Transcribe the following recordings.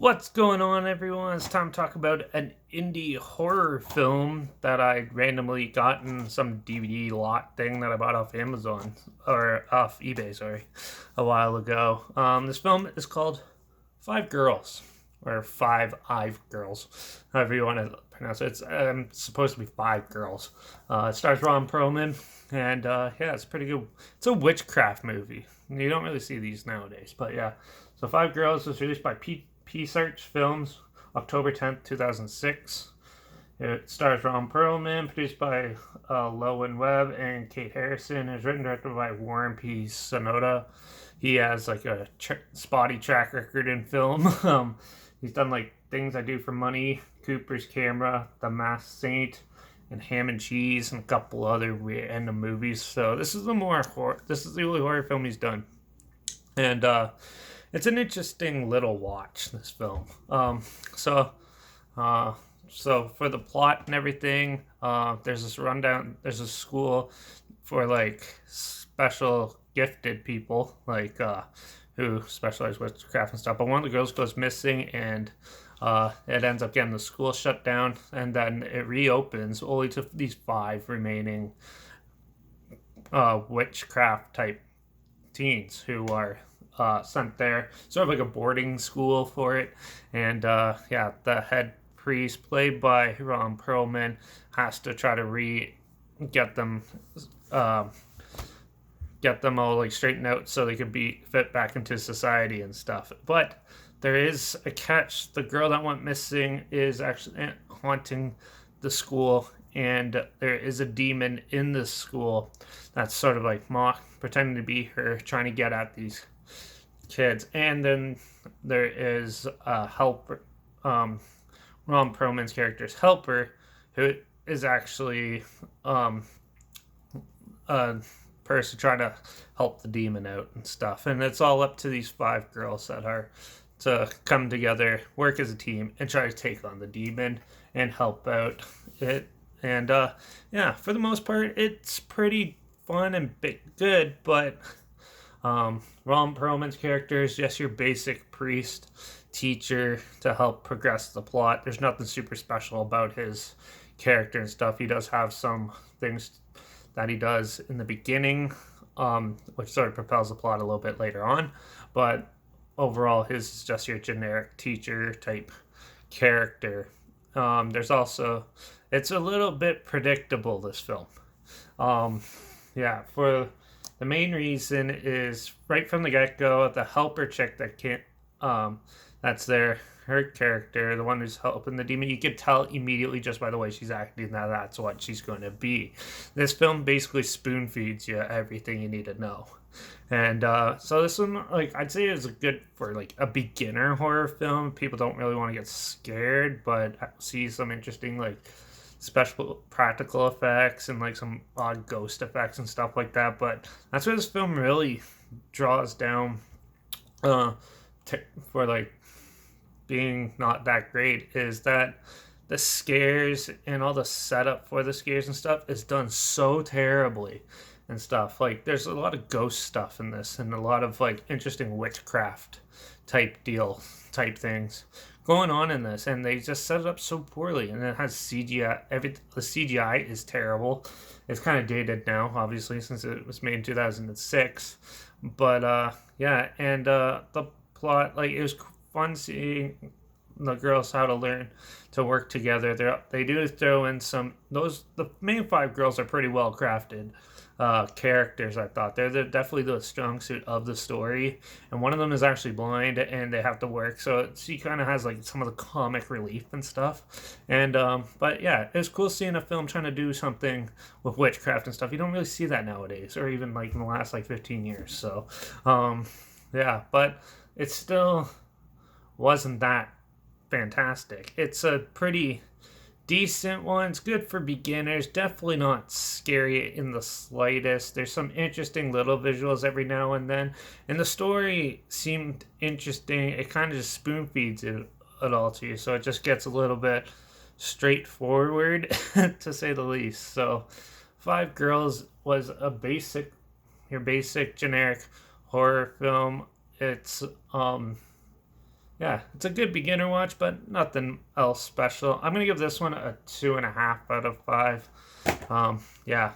What's going on, everyone? It's time to talk about an indie horror film that I randomly got in some DVD lot thing that I bought off Amazon or off eBay, sorry, a while ago. This film is called Five Girls or Five Ive Girls, however you want to pronounce it. It's supposed to be Five Girls. It stars Ron Perlman, and yeah, it's pretty good. It's a witchcraft movie. You don't really see these nowadays, but yeah. So Five Girls was released by P-Search Films, October 10th, 2006. It stars Ron Perlman, produced by Lowen Webb and Kate Harrison. It was written and directed by Warren P. Sonoda. He has like a spotty track record in film. He's done like Things I Do for Money, Cooper's Camera, The Masked Saint, and Ham and Cheese, and a couple other random movies. So this is This is the only horror film he's done, and it's an interesting little watch. This film. So uh, so for the plot and everything, there's this rundown. There's a school for like special gifted people, like who specialize with witchcraft and stuff. But one of the girls goes missing, and it ends up getting the school shut down, and then it reopens only to these five remaining witchcraft type teens who are sent there, sort of like a boarding school for it. And yeah, the head priest, played by Ron Perlman, has to try to get them uh, get them all like straightened out so they could be fit back into society and stuff. But there is a catch. The girl that went missing is actually haunting the school, and there is a demon in the school that's sort of like pretending to be her, trying to get at these kids. And then there is a helper, Ron Perlman's character's helper, who is actually a person trying to help the demon out and stuff. And it's all up to these five girls that are to come together, work as a team, and try to take on the demon and help out it. And yeah, for the most part, it's pretty fun and good. But Ron Perlman's character is just your basic priest teacher to help progress the plot. There's nothing super special about his character and stuff. He does have some things that he does in the beginning, which sort of propels the plot a little bit later on. But overall, his is just your generic teacher type character. There's also, it's a little bit predictable, this film. Yeah, for the main reason is right from the get go, the helper chick that can't, that's there, her character, the one who's helping the demon, you could tell immediately just by the way she's acting that that's what she's going to be. This film basically spoon feeds you everything you need to know. And so this one, like, I'd say is good for like a beginner horror film. People don't really want to get scared, but see some interesting like special practical effects and like some odd ghost effects and stuff like that. But that's where this film really draws down for like being not that great, is that the scares and all the setup for the scares and stuff is done so terribly and stuff. Like there's a lot of ghost stuff in this and a lot of like interesting witchcraft type things going on in this, and they just set it up so poorly. And it has CGI. The CGI is terrible. It's kind of dated now, obviously, since it was made in 2006. But yeah, and the plot, like, it was fun seeing the girls how to learn to work together. They do throw in the main five girls are pretty well crafted characters. I thought they're definitely the strong suit of the story, and one of them is actually blind and they have to work, so she kind of has like some of the comic relief and stuff. And but yeah, it was cool seeing a film trying to do something with witchcraft and stuff. You don't really see that nowadays, or even like in the last like 15 years. So yeah, but it still wasn't that fantastic. It's a pretty decent one. It's good for beginners. Definitely not scary in the slightest. There's some interesting little visuals every now and then, and the story seemed interesting. It kind of just spoon feeds it all to you, so it just gets a little bit straightforward to say the least. So Five Girls was your basic generic horror film. It's yeah, it's a good beginner watch, but nothing else special. I'm gonna give this one a 2.5 out of 5. Yeah,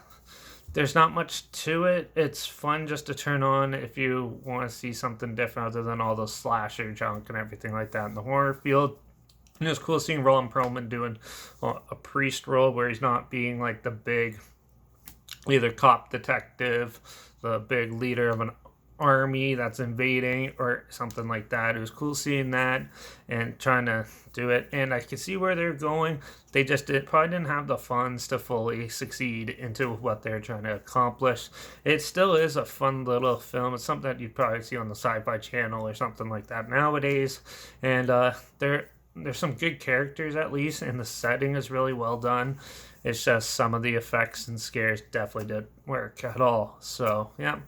there's not much to it. It's fun just to turn on if you want to see something different other than all the slasher junk and everything like that in the horror field. And it was cool seeing Roland Perlman doing a priest role where he's not being like the big either cop detective, the big leader of an army that's invading or something like that. It was cool seeing that and trying to do it, and I could see where they're going. They just probably didn't have the funds to fully succeed into what they're trying to accomplish. It still is a fun little film. It's something that you'd probably see on the Sci-Fi Channel or something like that nowadays, and there's some good characters at least, and the setting is really well done. It's just some of the effects and scares definitely didn't work at all. So yeah,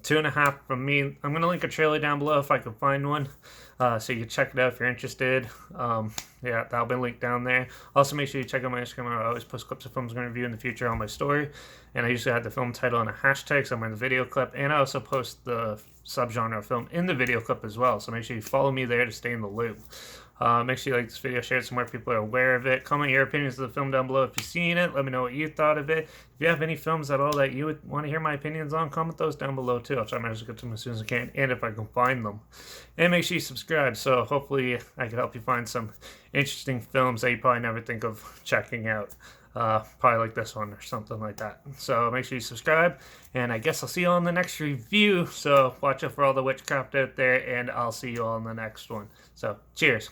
2.5 from me. I'm gonna link a trailer down below if I can find one, so you can check it out if you're interested. Yeah, that'll be linked down there. Also, make sure you check out my Instagram. I always post clips of films I'm going to review in the future on my story, and I usually have the film title and a hashtag somewhere in the video clip, and I also post the subgenre of film in the video clip as well. So make sure you follow me there to stay in the loop. Make sure you like this video, share it so more people are aware of it. Comment your opinions of the film down below if you've seen it. Let me know what you thought of it. If you have any films at all that you would want to hear my opinions on, comment those down below too. I'll try my best to get to them as soon as I can, and if I can find them. And make sure you subscribe, so hopefully I can help you find some interesting films that you probably never think of checking out. Probably like this one or something like that. So make sure you subscribe, and I guess I'll see you all in the next review. So watch out for all the witchcraft out there, and I'll see you all in the next one. So cheers.